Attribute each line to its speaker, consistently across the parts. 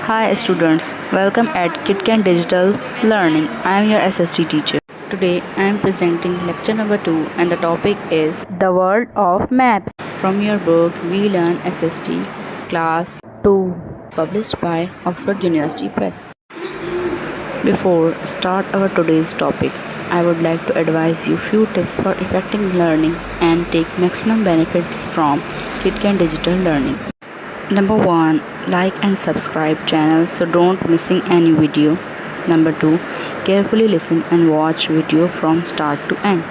Speaker 1: Hi students, welcome at KitKan Digital Learning. I am your SST teacher. Today I am presenting lecture number 2 and the topic is
Speaker 2: The World of Maps.
Speaker 1: from your book We Learn SST Class
Speaker 2: 2.
Speaker 1: published by Oxford University Press. Before start our today's topic, I would like to advise you few tips for effective learning and take maximum benefits from KitKan Digital Learning. Number 1, like and subscribe channel so don't missing any video. Number 2, carefully listen and watch video from start to end.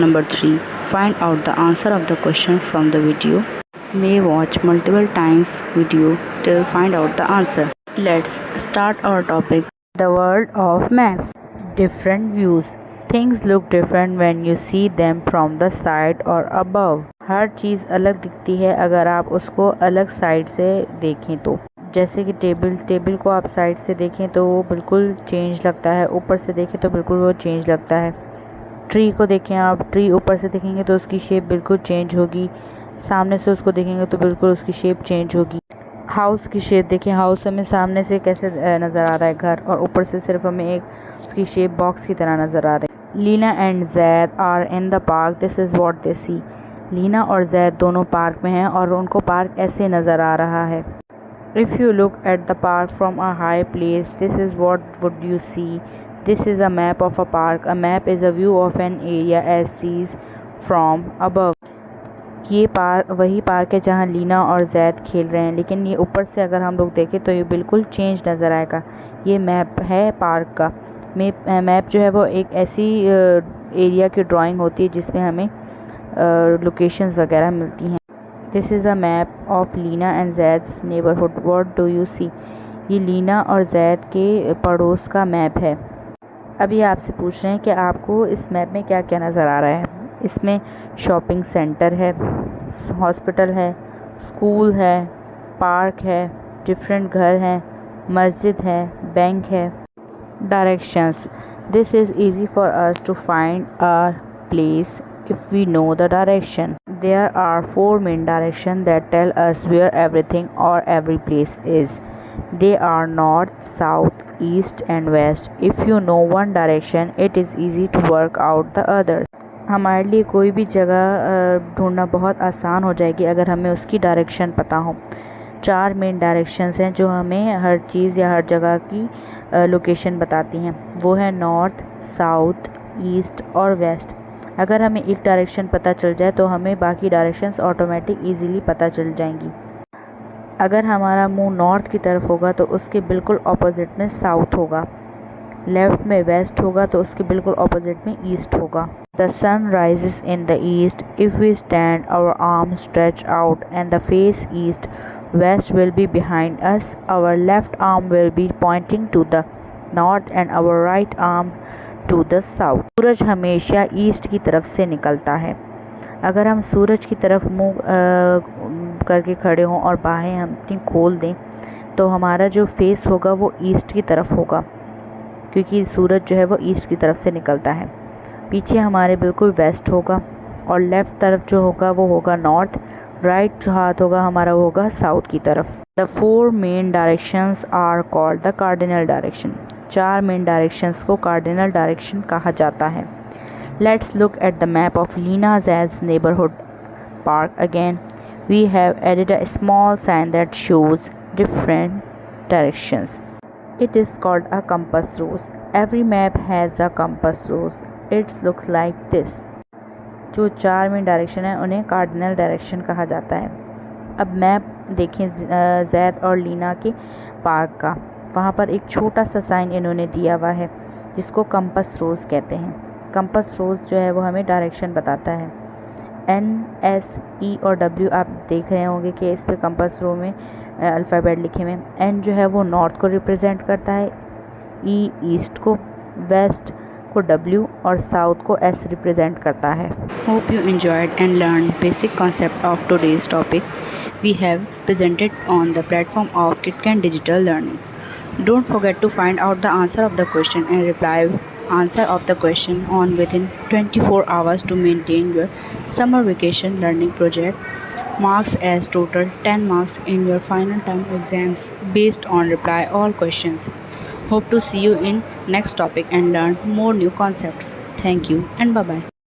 Speaker 1: Number 3, find out the answer of the question from the video. May watch multiple times video till find out the answer. Let's start our topic.
Speaker 2: The World of Maps. Different views. Things look different when you see them from the side or above. हर चीज़ अलग दिखती है अगर आप उसको अलग side से देखें तो। जैसे कि टेबल को आप साइड से देखें तो वो बिल्कुल चेंज लगता है, ऊपर से देखें तो बिल्कुल वो चेंज लगता है। ट्री को देखें आप, ट्री ऊपर से देखेंगे तो उसकी शेप बिल्कुल चेंज होगी, सामने से उसको देखेंगे तो बिल्कुल उसकी शेप चेंज होगी। हाउस की शेप देखें, हाउस हमें सामने से कैसे नज़र आ रहा है घर, और ऊपर से सिर्फ हमें एक उसकी शेप बॉक्स की तरह नज़र आ रही है। Leena and Zaid are in the park, this is what they see. Leena और जैद दोनों पार्क में हैं और उनको पार्क ऐसे नज़र आ रहा है। If you look at the park from a high place, this is what would you see. This is a map of a park. A map is a view of an area as seen from above. ये वही park है जहाँ लीना और जैद खेल रहे हैं, लेकिन ये ऊपर से अगर हम लोग देखें तो ये बिल्कुल चेंज नज़र आएगा। ये मैप है पार्क का। मैप जो है वो एक ऐसी एरिया की ड्राइंग होती है जिसमें हमें लोकेशंस वगैरह मिलती हैं। This is a map of Leena and Zaid's neighbourhood, what do you see. ये लीना और जैद के पड़ोस का मैप है। अभी आपसे पूछ रहे हैं कि आपको इस मैप में क्या क्या नज़र आ रहा है। इसमें शॉपिंग सेंटर है, हॉस्पिटल है, स्कूल है, पार्क है, डिफरेंट घर हैं, मस्जिद है, बैंक है। Directions, this is easy for us to find our place if we know the direction. There are 4 main directions that tell us where everything or every place is. They are north, south, east and west. If you know one direction, it is easy to work out the others. हमारे लिए कोई भी जगह ढूंढना बहुत आसान हो जाएगी अगर हमें उसकी डायरेक्शन पता हो। 4 मेन डायरेक्शंस हैं जो हमें हर चीज़ या हर जगह की लोकेशन बताती हैं। वो है नॉर्थ, साउथ, ईस्ट और वेस्ट। अगर हमें एक डायरेक्शन पता चल जाए तो हमें बाकी डायरेक्शंस ऑटोमेटिक इजीली पता चल जाएंगी। अगर हमारा मुंह नॉर्थ की तरफ होगा तो उसके बिल्कुल ऑपोजिट में साउथ होगा, लेफ़्ट में वेस्ट होगा तो उसके बिल्कुल ऑपोजिट में ईस्ट होगा। The sun rises in the east, if we stand our arm stretch out and the face east, west will be behind us, our left arm will be pointing to the north and our right arm to the south. सूरज हमेशा east की तरफ से निकलता है। अगर हम सूरज की तरफ मुंह करके खड़े हों और बाहें हम अपनी खोल दें तो हमारा जो फेस होगा वो ईस्ट की तरफ होगा, क्योंकि सूरज जो है वो ईस्ट की तरफ से निकलता है। पीछे हमारे बिल्कुल वेस्ट होगा और लेफ़्ट तरफ जो होगा वो होगा नॉर्थ, राइट जो हाथ होगा हमारा वो होगा साउथ की तरफ। The 4 main directions are called the cardinal direction. 4 main directions को कार्डिनल डायरेक्शन कहा जाता है। Let's look at the map of Leena Zaid's neighbourhood park again. We have added a small sign that shows different directions. It is called a compass rose. Every map has a compass rose. It looks like this. जो 4 main direction है उन्हें cardinal direction कहा जाता है। अब map देखें जैद और लीना के पार्क का। वहाँ पर एक छोटा सा साइन इन्होंने दिया हुआ है जिसको कंपस रोज़ कहते हैं। कंपस रोज़ जो है वो हमें डायरेक्शन बताता है। N, S, E और W आप देख रहे होंगे कि इस पे कंपस रो में अल्फ़ाबेट लिखे हुए हैं। N जो है वो नॉर्थ को रिप्रेजेंट करता है, E ईस्ट को, वेस्ट को W और साउथ को S रिप्रेजेंट करता है।
Speaker 1: Hope you enjoyed and learned basic concept of today's topic. We have presented on the platform of KitKan Digital Learning. Don't forget to find out the answer of the question and reply answer of the question on within 24 hours to maintain your summer vacation learning project marks as total 10 marks in your final term exams based on reply all questions. Hope to see you in next topic and learn more new concepts. Thank you and bye bye.